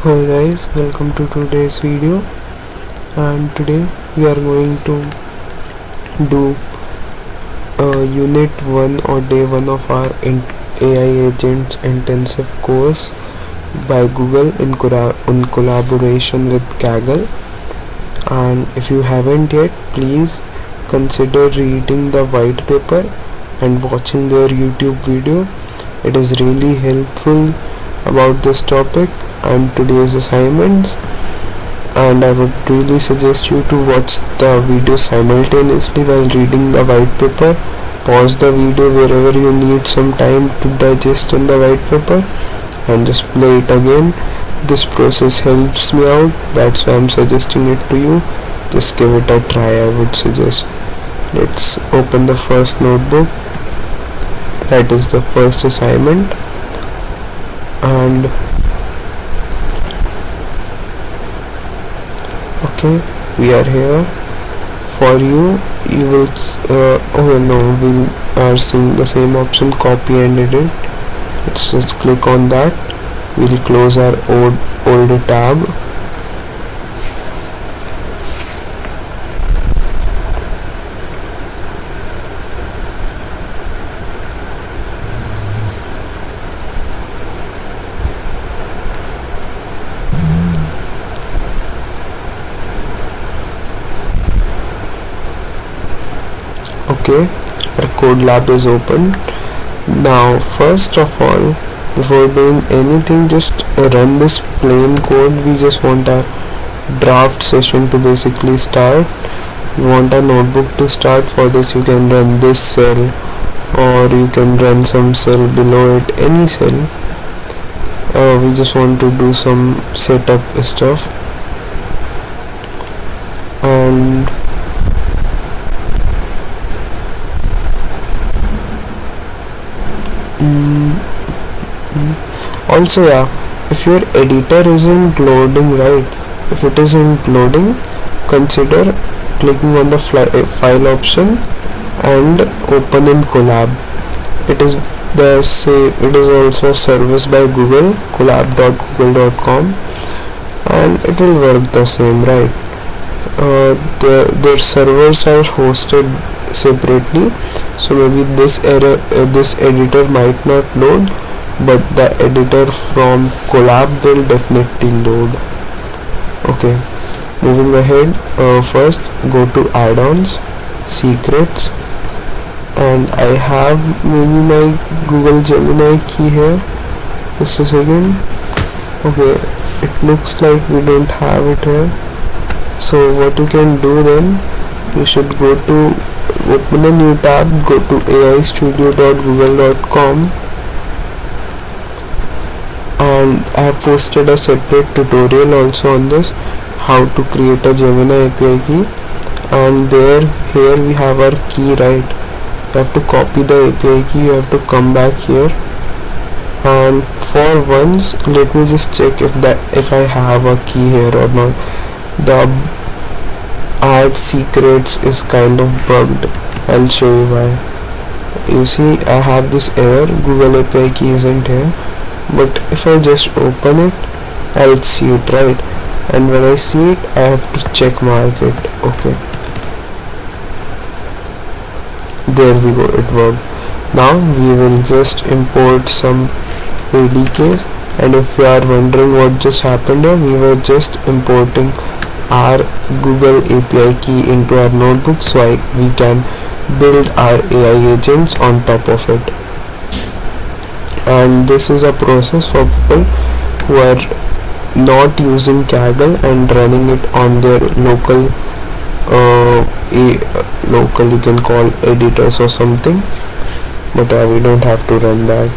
Hi guys, welcome to today's video, and today we are going to do unit 1 or day 1 of our AI agents intensive course by Google in collaboration with Kaggle. And if you haven't yet, please consider reading the white paper and watching their YouTube video. It is really helpful about this topic and today's assignments, and I would really suggest you to watch the video simultaneously while reading the white paper. Pause the video wherever you need some time to digest in the white paper and just play it again. This process helps me out, that's why I'm suggesting it to you. Just give it a try, I would suggest. Let's open the first notebook. That is the first assignment, and okay, we are here. For you will we are seeing the same option, copy and edit. Let's just click on that. We'll close our old tab. Okay, our code lab is open. Now first of all, before doing anything, just run this plain code. We just want our draft session to basically start. We want our notebook to start. For this you can run this cell, or you can run some cell below it, any cell. We just want to do some setup stuff, and also, if your editor isn't loading, right, if it isn't loading, consider clicking on the file option and open in collab. It is also serviced by Google, collab.google.com, and it will work the same, right? Their servers are hosted separately, so maybe this editor might not load, but the editor from collab will definitely load. Okay, moving ahead, first go to add-ons, secrets, and I have maybe my Google Gemini key here. Just a second. Okay, it looks like we don't have it here. So what you can do then, you should open a new tab, go to aistudio.google.com, and I have posted a separate tutorial also on this, how to create a Gemini API key. And here we have our key, right? You have to copy the API key, you have to come back here, and for once let me just check if I have a key here or not. The add secrets is kind of bugged. I'll show you why. You see, I have this error, Google API key isn't here, but if I just open it, I'll see it, right? And when I see it, I have to check mark it. Okay, there we go, it worked. Now we will just import some ADKs, and if you are wondering what just happened here, we were just importing our Google API key into our notebook, so we can build our AI agents on top of it. And this is a process for people who are not using Kaggle and running it on their local you can call editors or something, but we don't have to run that.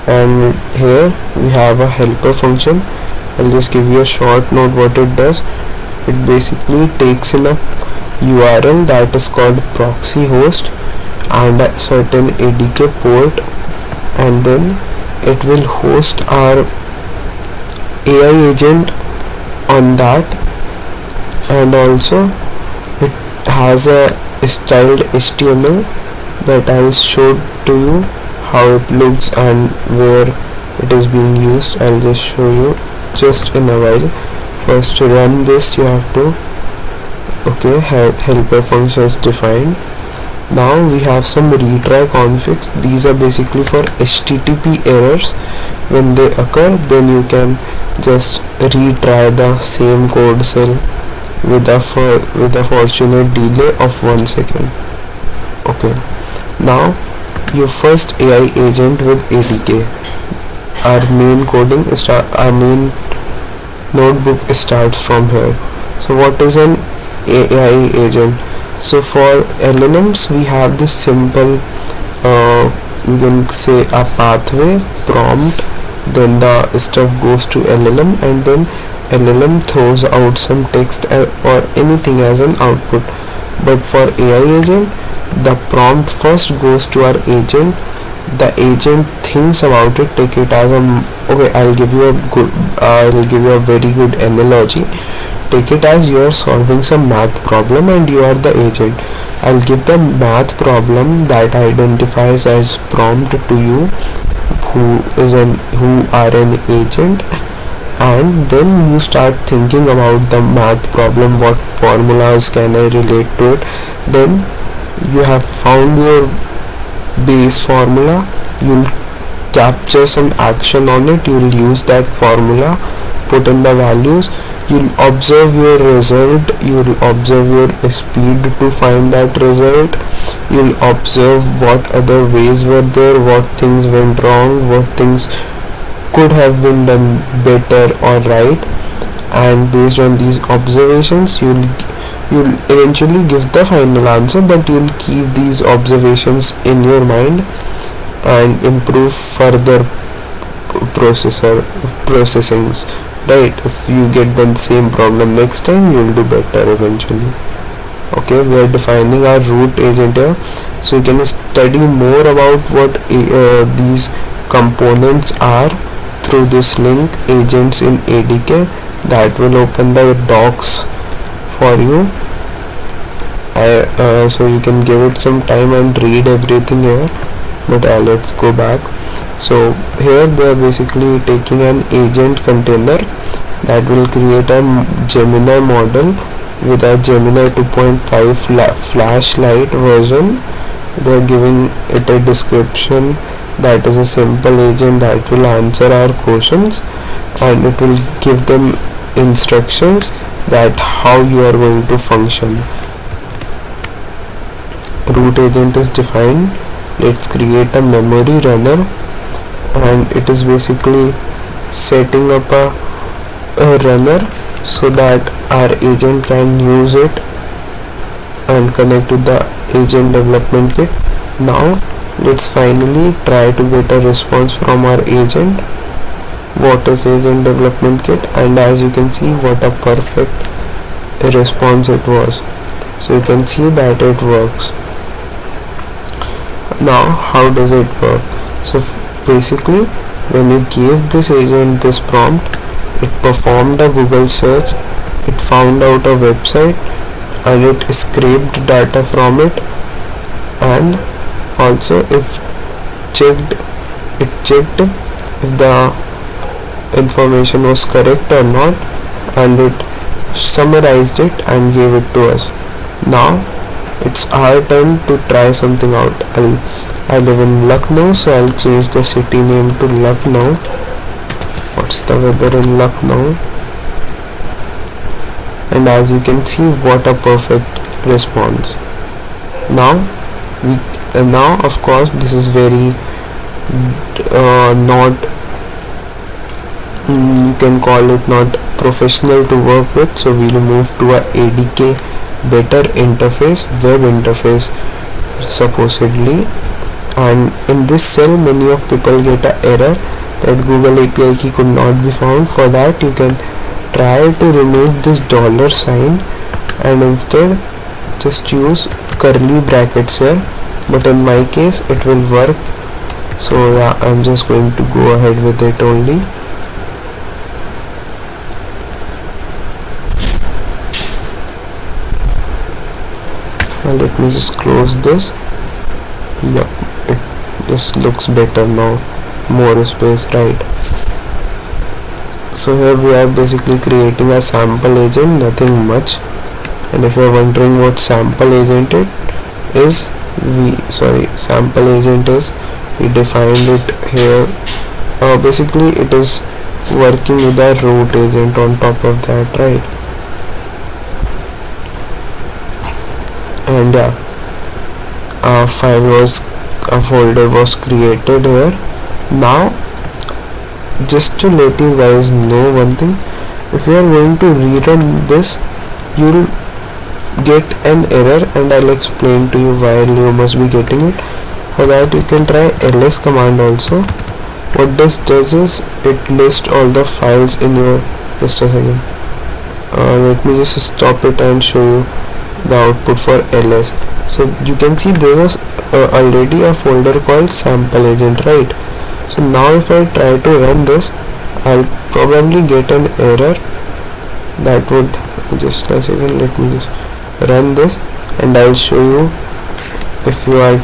And here we have a helper function. I'll just give you a short note what it does. It basically takes in a URL that is called proxy host and a certain ADK port, and then it will host our AI agent on that. And also it has a styled HTML that I'll show to you how it looks and where it is being used. I'll just show you. just in a while. First to run this you have to, okay, helper function is defined. Now we have some retry configs. These are basically for HTTP errors. When they occur, then you can just retry the same code cell with a fortunate delay of 1 second. Okay, now your first AI agent with ADK. Our main notebook starts from here. So what is an AI agent? So for LLMs we have this simple, you can say a pathway prompt, then the stuff goes to LLM and then LLM throws out some text or anything as an output. But for AI agent, the prompt first goes to our agent, the agent thinks about it, take it as okay, I'll give you a very good analogy. Take it as you are solving some math problem and you are the agent. I'll give the math problem that identifies as prompt to you, who are an agent, and then you start thinking about the math problem, what formulas can I relate to it. Then you have found your base formula, you'll capture some action on it, you'll use that formula, put in the values, you'll observe your result, you'll observe your speed to find that result, you'll observe what other ways were there, what things went wrong, what things could have been done better or right, and based on these observations you'll eventually give the final answer, but you'll keep these observations in your mind and improve further processings, right? If you get the same problem next time, you'll do better eventually. Okay, we are defining our root agent here, so you can study more about what these components are through this link, agents in ADK, that will open the docs for you. So you can give it some time and read everything here, but let's go back. So here they are basically taking an agent container that will create a Gemini model with a Gemini 2.5 flashlight version. They are giving it a description that is a simple agent that will answer our questions, and it will give them instructions that how you are going to function. Root agent is defined. Let's create a memory runner, and it is basically setting up a runner so that our agent can use it and connect with the agent development kit. Now let's finally try to get a response from our agent. What is agent development kit? And as you can see, what a perfect response it was. So you can see that it works. Now how does it work? So basically, when you gave this agent this prompt, it performed a Google search, it found out a website, and it scraped data from it, and also it checked if the information was correct or not, and it summarized it and gave it to us. Now it's our turn to try something out. I live in Lucknow, so I'll change the city name to Lucknow. What's the weather in Lucknow? And as you can see, what a perfect response. Now of course this is very not, you can call it not professional to work with, so we'll move to a ADK better interface, web interface supposedly. And in this cell many of people get an error that Google API key could not be found. For that you can try to remove this $sign and instead just use curly brackets here, but in my case it will work, so yeah, I'm just going to go ahead with it only. Now let me just close this. Yep, it just looks better now, more space, right? So here we are basically creating a sample agent, nothing much. And if you are wondering what sample agent is, sample agent is, we defined it here. Basically it is working with a root agent on top of that, right? And yeah, a folder was created here. Now just to let you guys know one thing, if you are going to rerun this, you'll get an error, and I'll explain to you why you must be getting it. For that you can try ls command also. What this does is it lists all the files in your, just a second, let me just stop it and show you the output for ls. So you can see there is already a folder called sample agent, right? So now if I try to run this, I'll probably get an error. That would, just a second, let me just run this and I'll show you. If you are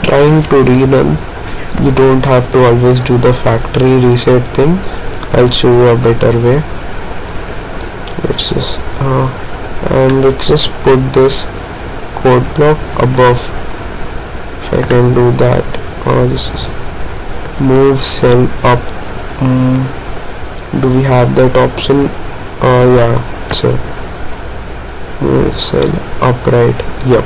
trying to rerun, you don't have to always do the factory reset thing. I'll show you a better way. Let's just put this code block above. If I can do that, this is move cell up. Do we have that option? Yeah, so move cell up, right? Yep.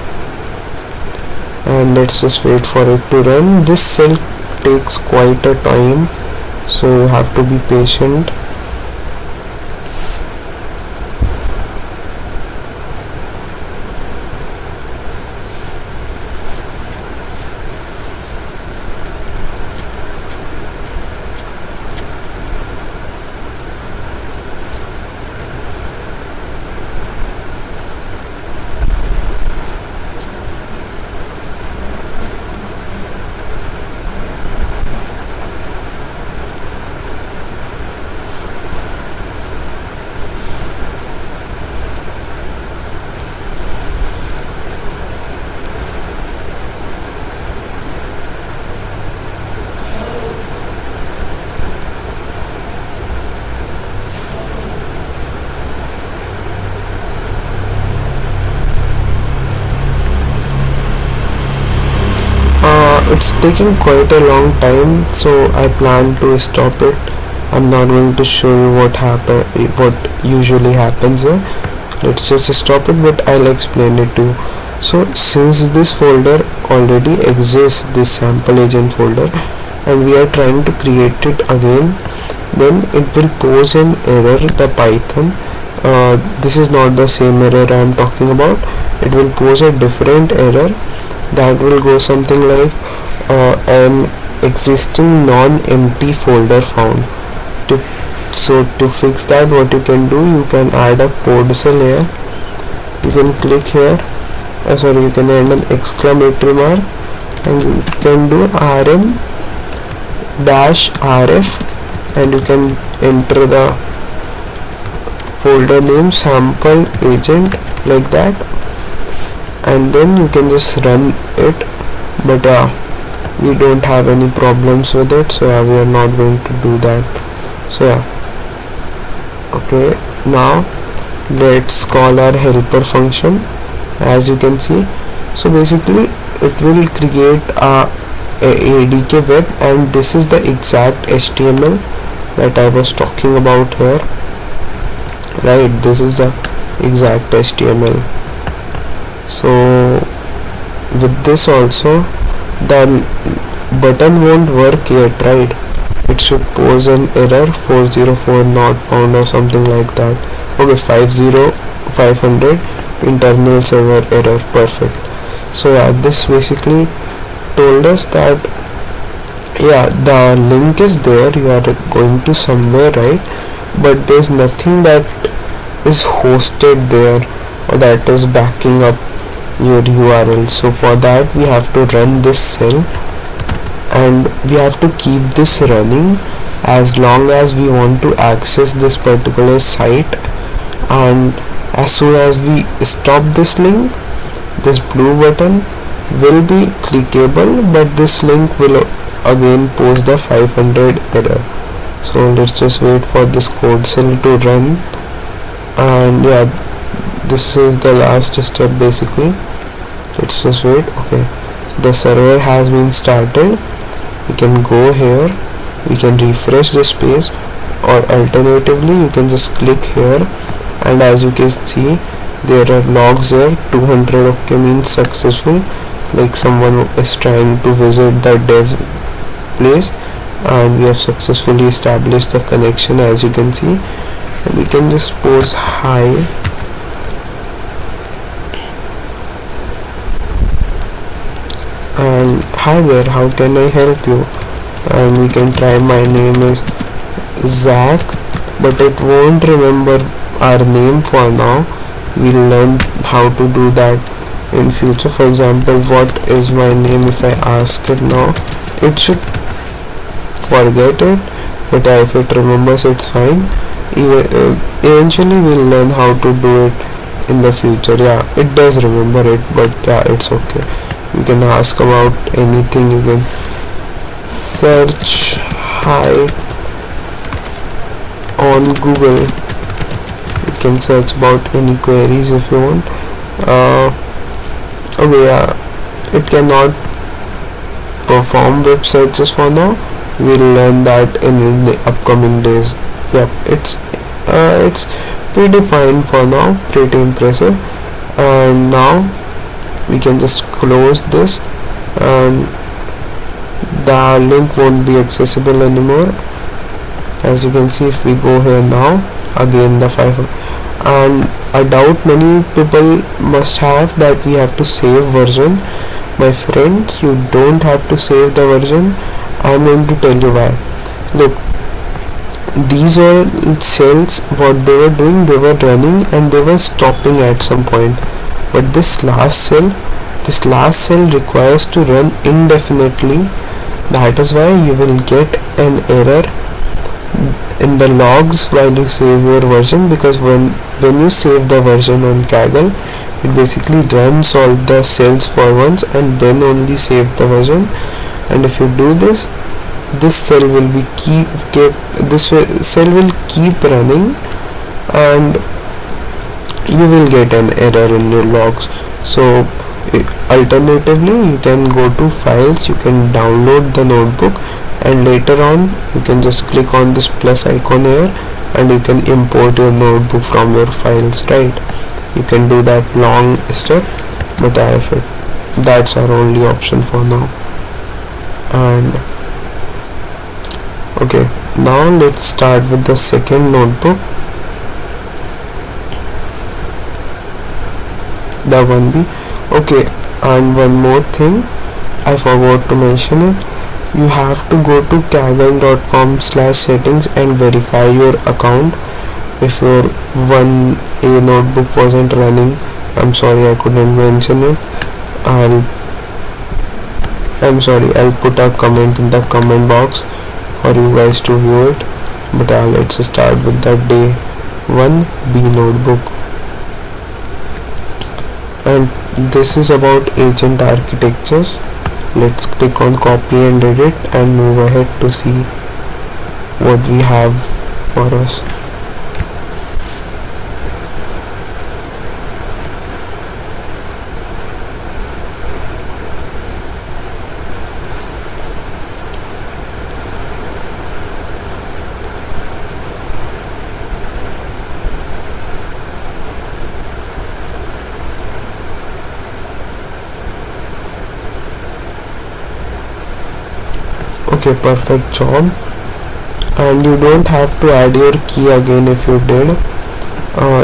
And let's just wait for it to run. This cell takes quite a time, so you have to be patient. It's taking quite a long time, so I plan to stop it. I'm not going to show you what usually happens here. Let's just stop it, but I'll explain it to you. So since this folder already exists, this sample agent folder, and we are trying to create it again, then it will pose an error, the Python. This is not the same error I am talking about. It will pose a different error that will go something like an existing non-empty folder found. So to fix that, what you can do, you can add a code cell here. You can click here, you can add an exclamatory mark, and you can do rm -rf, and you can enter the folder name sample agent like that, and then you can just run it. But we don't have any problems with it, so we are not going to do that. So okay, now let's call our helper function. As you can see, so basically it will create a ADK web, and this is the exact HTML that I was talking about here, right? This is the exact HTML. So with this also, the button won't work yet, right? It should pose an error 404 not found or something like that. Okay, 500 internal server error. Perfect. So this basically told us that the link is there, you are going to somewhere, right? But there's nothing that is hosted there or that is backing up your URL. So for that we have to run this cell, and we have to keep this running as long as we want to access this particular site. And as soon as we stop this link, this blue button will be clickable, but this link will again pose the 500 error. So let's just wait for this code cell to run. And yeah, this is the last step basically. Let's just wait. Okay, the server has been started. We can go here, we can refresh this page, or alternatively you can just click here, and as you can see there are logs here. 200 okay means successful, like someone is trying to visit the dev place, and we have successfully established the connection, as you can see. And we can just post hi, and hi there, how can I help you? And we can try my name is Zach, but it won't remember our name for now. We'll learn how to do that in future. For example, what is my name? If I ask it now, it should forget it, but if it remembers, it's fine. Eventually we'll learn how to do it in the future. Yeah, it does remember it, but yeah, it's okay. You can ask about anything. You can search hi on Google. You can search about any queries if you want. Okay, yeah, it cannot perform web searches for now. We'll learn that in the upcoming days. Yep, it's pretty fine for now, pretty impressive. And now we can just close this, and the link won't be accessible anymore. As you can see, if we go here now, again the 5, and I doubt many people must have that we have to save version. My friends, you don't have to save the version. I'm going to tell you why. Look, these are cells, what they were doing, they were running and they were stopping at some point, but this last cell requires to run indefinitely. That is why you will get an error in the logs while you save your version, because when you save the version on Kaggle, it basically runs all the cells for once and then only save the version. And if you do this, this cell will keep running, and you will get an error in your logs. So alternatively, you can go to files, you can download the notebook, and later on you can just click on this plus icon here and you can import your notebook from your files, right? You can do that long step, but that's our only option for now. And okay, now let's start with the second notebook, the 1B. Okay, and one more thing I forgot to mention it. You have to go to kaggle.com/settings and verify your account if your 1A notebook wasn't running. I'm sorry I couldn't mention it. I'll put a comment in the comment box for you guys to view it. But let's start with the day 1B notebook. And this is about agent architectures. Let's click on copy and edit and move ahead to see what we have for us. Okay, perfect job. And you don't have to add your key again if you did.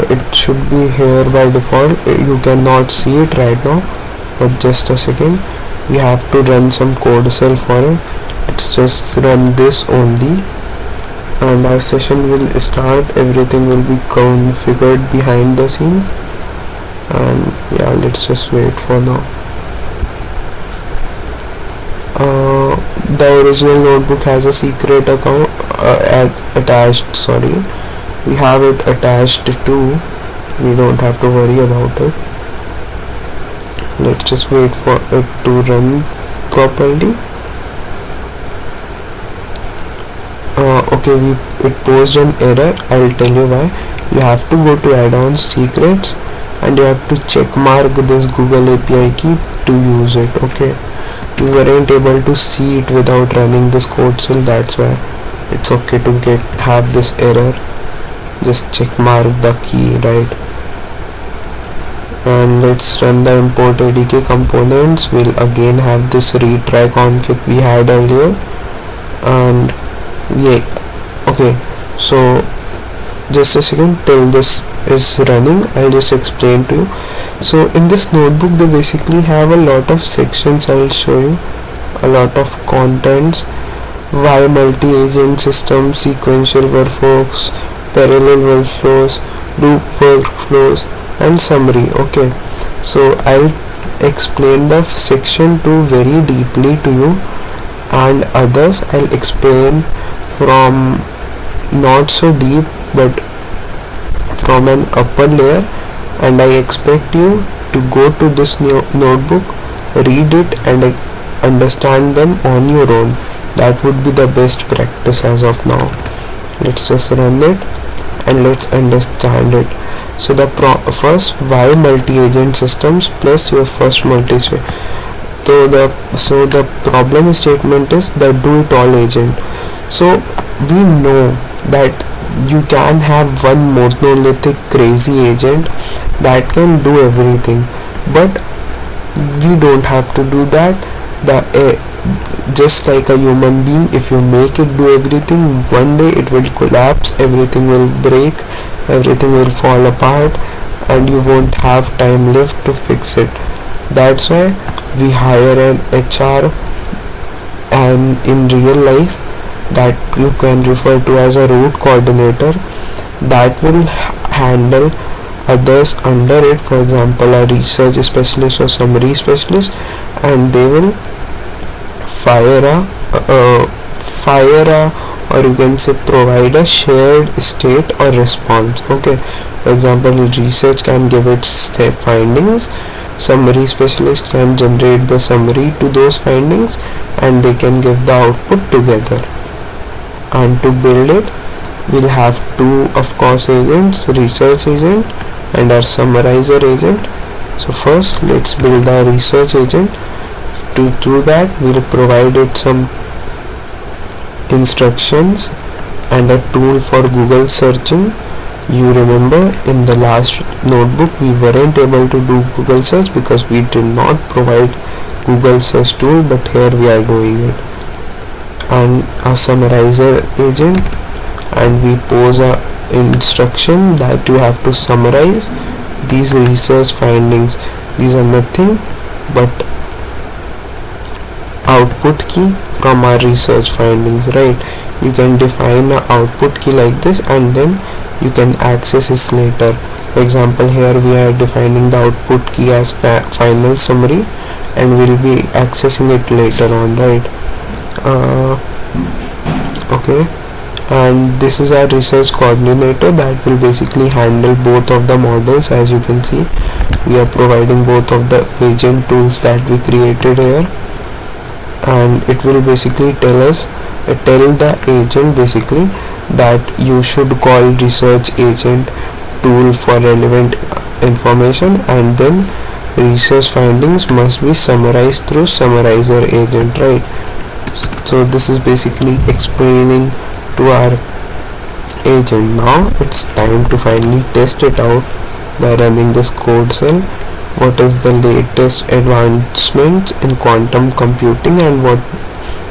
It should be here by default. You cannot see it right now, but just a second, we have to run some code cell for it. Let's just run this only, and our session will start. Everything will be configured behind the scenes, and yeah, let's just wait for now. The original notebook has a secret account attached. We have it attached too. We don't have to worry about it. Let's just wait for it to run properly. okay, it posed an error. I'll tell you why. You have to go to add-ons, secrets, and you have to check mark this Google API key to use it. Okay, we weren't able to see it without running this code cell, that's why it's okay to have this error. Just check mark the key, right? And let's run the import ADK components. We'll again have this retry config we had earlier, and yeah, okay, so just a second till this is running, I'll just explain to you. So in this notebook they basically have a lot of sections. I'll show you a lot of contents: why multi-agent system, sequential workflows, parallel workflows, loop workflows, and summary. Okay, so I'll explain the section 2 very deeply to you, and others I'll explain from not so deep but from an upper layer, and I expect you to go to this new notebook, read it, and understand them on your own. That would be the best practice as of now. Let's just run it and let's understand it. So the first, why multi-agent systems plus your first multi-switch. So the problem statement is the do-it-all agent. So we know that you can have one monolithic crazy agent that can do everything, but we don't have to do that. Just like a human being, if you make it do everything, one day it will collapse, everything will break, everything will fall apart, and you won't have time left to fix it. That's why we hire an HR, and in real life that you can refer to as a root coordinator, that will handle others under it, for example a research specialist or summary specialist, and they will fire or you can say provide a shared state or response. Okay, for example research can give its findings, summary specialist can generate the summary to those findings, and they can give the output together. And to build it, we'll have two of course agents, research agent and our summarizer agent. So first let's build the research agent. To do that, we'll provide it some instructions and a tool for Google searching. You remember in the last notebook we weren't able to do Google search because we did not provide Google search tool, but here we are doing it. And a summarizer agent, and we pose a instruction that you have to summarize these research findings. These are nothing but output key from our research findings, right? You can define an output key like this, and then you can access it later. For example, here we are defining the output key as final summary, and we'll be accessing it later on, right? Okay, and this is our research coordinator that will basically handle both of the models. As you can see, we are providing both of the agent tools that we created here, and it will basically tell the agent basically that you should call research agent tool for relevant information, and then research findings must be summarized through summarizer agent, right? So this is basically explaining to our agent. Now it's time to finally test it out by running this code cell. What is the latest advancements in quantum computing and what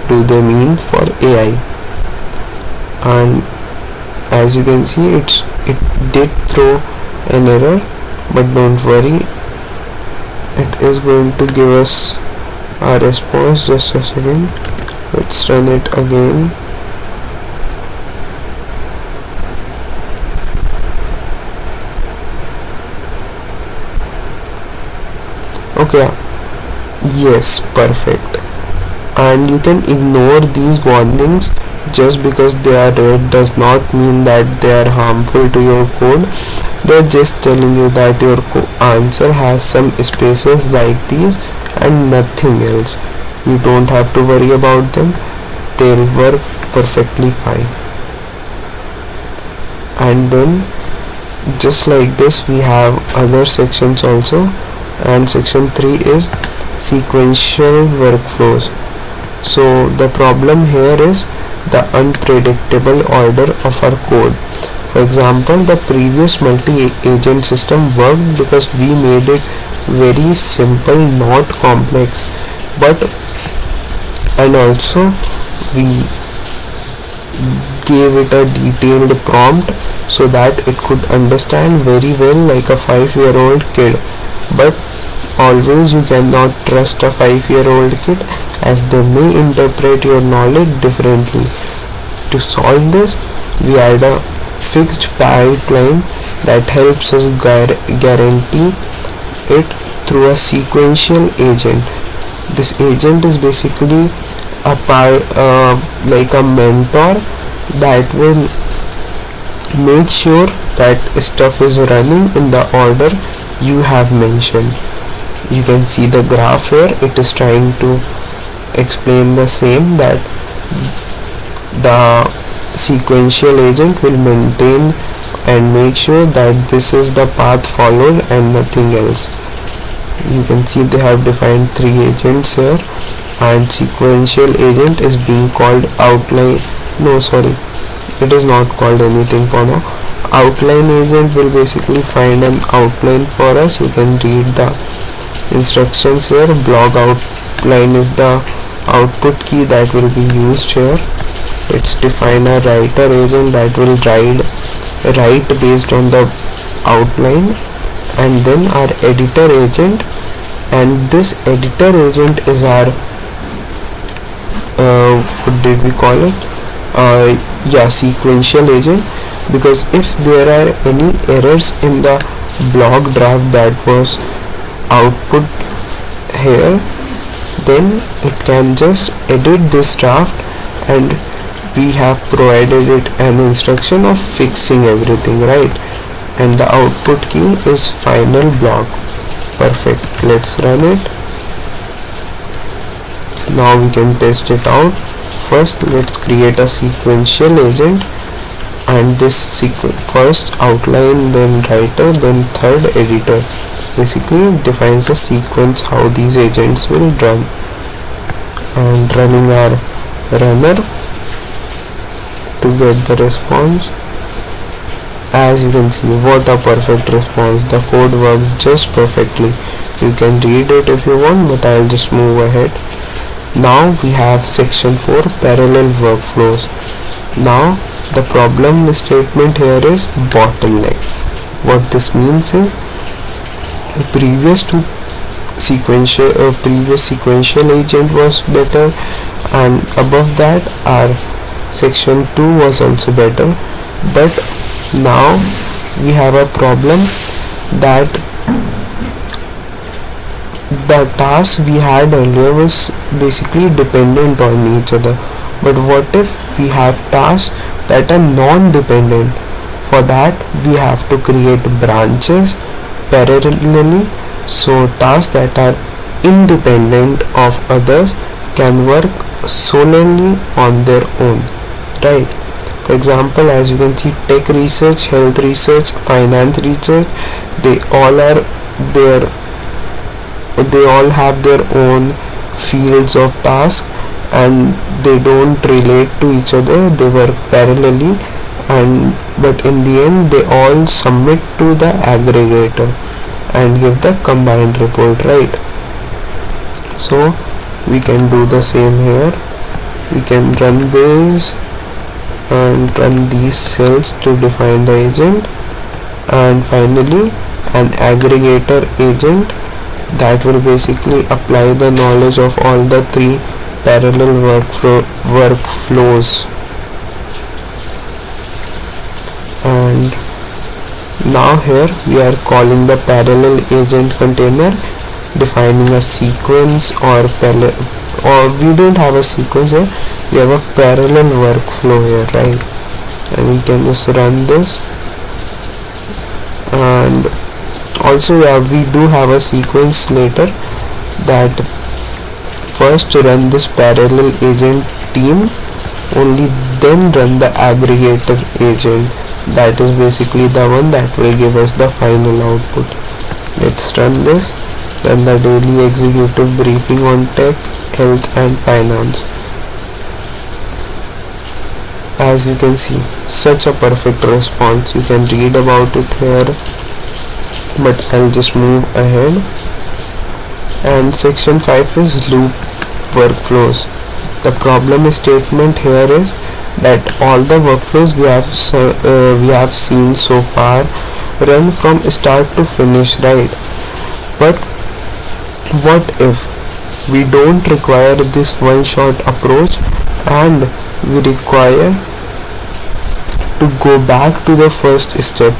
do they mean for AI? And as you can see, it did throw an error, but don't worry, it is going to give us a response. Just a second, let's run it again. Okay, yes, perfect. And you can ignore these warnings. Just because they are red does not mean that they are harmful to your code. They're just telling you that your answer has some spaces like these and nothing else. You don't have to worry about them, they'll work perfectly fine. and then just like this we have other sections also, and section 3 is sequential workflows. So the problem here is the unpredictable order of our code. For example, the previous multi-agent system worked because we made it very simple, not complex, and also we gave it a detailed prompt so that it could understand very well like a 5-year-old kid. But always you cannot trust a 5-year-old kid, as they may interpret your knowledge differently. To solve this, we add a fixed pipeline that helps us guarantee it through a sequential agent. This agent is basically like a mentor that will make sure that stuff is running in the order you have mentioned. You can see the graph here. It is trying to explain the same, that the sequential agent will maintain and make sure that this is the path followed and nothing else. You can see they have defined 3 agents here, and sequential agent is being called outline. No, sorry, it is not called anything for now. Outline agent will basically find an outline for us. You can read the instructions here. Block outline is the output key that will be used here. Let's define a writer agent that will write based on the outline, and then our editor agent, and this editor agent is our what did we call it? Sequential agent, because if there are any errors in the block draft that was output here, then it can just edit this draft, and we have provided it an instruction of fixing everything, right? And the output key is final block. Perfect. Let's run it. Now we can test it out. First, let's create a sequential agent, and this first outline, then writer, then third editor. Basically it defines a sequence how these agents will run. And running our runner to get the response. As you can see, what a perfect response. The code worked just perfectly. You can read it if you want, but I'll just move ahead. Now we have section 4, parallel workflows. Now the problem statement here is bottleneck. What this means is previous sequential agent was better, and above that our section 2 was also better, but now we have a problem that the tasks we had earlier was basically dependent on each other. But what if we have tasks that are non-dependent? For that we have to create branches parallelly, so tasks that are independent of others can work solely on their own, right? For example, as you can see, tech research, health research, finance research, they all have their own fields of task, and they don't relate to each other. They work parallelly, but in the end they all submit to the aggregator and give the combined report, right? So we can do the same here. We can run this and run these cells to define the agent, and finally an aggregator agent that will basically apply the knowledge of all the 3 parallel workflows. And now here we are calling the parallel agent container, defining a sequence, or we don't have a sequence here, we have a parallel workflow here, right? And we can just run this. And also we do have a sequence later, that first run this parallel agent team, only then run the aggregator agent. that is basically the one that will give us the final output. Let's run this. Run the daily executive briefing on tech, health and finance. As you can see, such a perfect response. You can read about it here, but I'll just move ahead. And section 5 is loop workflows. The problem statement here is that all the workflows we have seen so far run from start to finish, right? But what if we don't require this one-shot approach and we require to go back to the first step?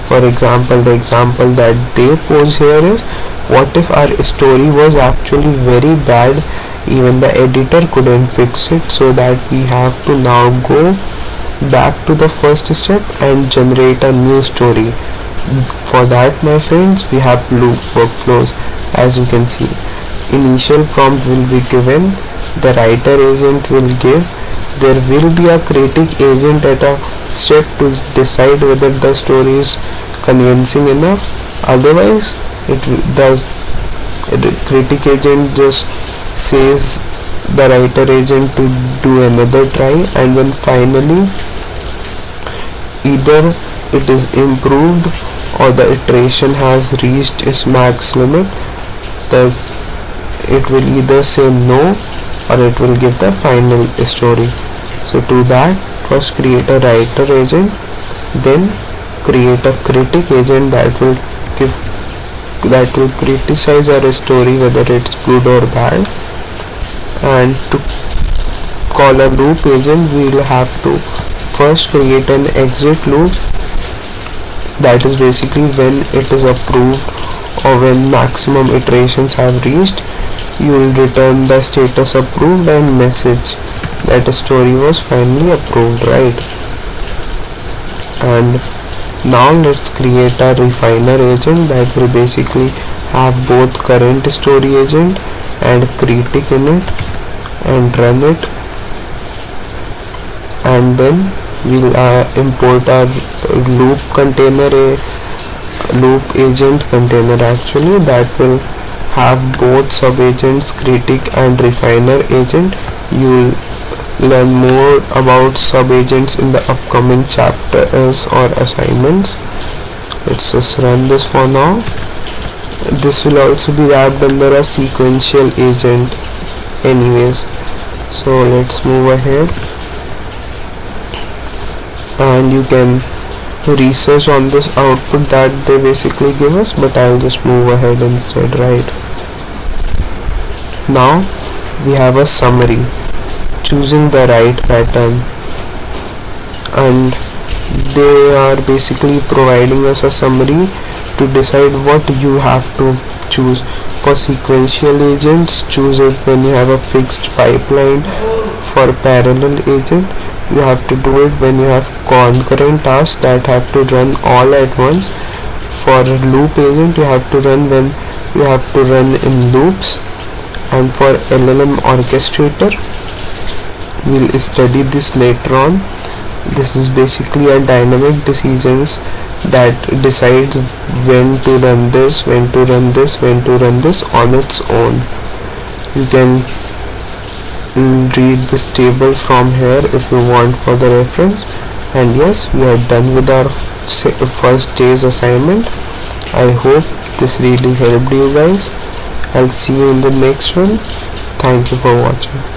For example, the example that they pose here is, what if our story was actually very bad, even the editor couldn't fix it, so that we have to now go back to the first step and generate a new story. For that, my friends, we have loop workflows. As you can see, initial prompt will be given, the writer agent will give, there will be a critic agent at a step to decide whether the story is convincing enough. Otherwise, the critic agent just says the writer agent to do another try, and then finally either it is improved or the iteration has reached its max limit. Thus it will either say no or it will give the final story. So to that, first create a writer agent, then create a critic agent that will criticize our story whether it's good or bad. And to call a loop agent, we will have to first create an exit loop, that is basically when it is approved or when maximum iterations have reached, you will return the status approved and message that the story was finally approved, right? And now let's create a refiner agent that will basically have both current story agent and critic in it, and run it. And then we'll import our loop agent container actually, that will have both sub agents, critic and refiner agent. You'll learn more about sub agents in the upcoming chapters or assignments. Let's just run this for now. This will also be wrapped under a sequential agent anyways. So let's move ahead, and you can research on this output that they basically give us, but I'll just move ahead instead, right? Now we have a summary, choosing the right pattern, and they are basically providing us a summary to decide what you have to choose. For sequential agents, choose it when you have a fixed pipeline. For parallel agent, you have to do it when you have concurrent tasks that have to run all at once. For loop agent, you have to run when you have to run in loops. And for LLM orchestrator, we'll study this later on. This is basically a dynamic decisions that decides when to run this, when to run this, when to run this on its own. You can read this table from here if you want for the reference. And yes, we are done with our first day's assignment. I hope this really helped you guys. I'll see you in the next one. Thank you for watching.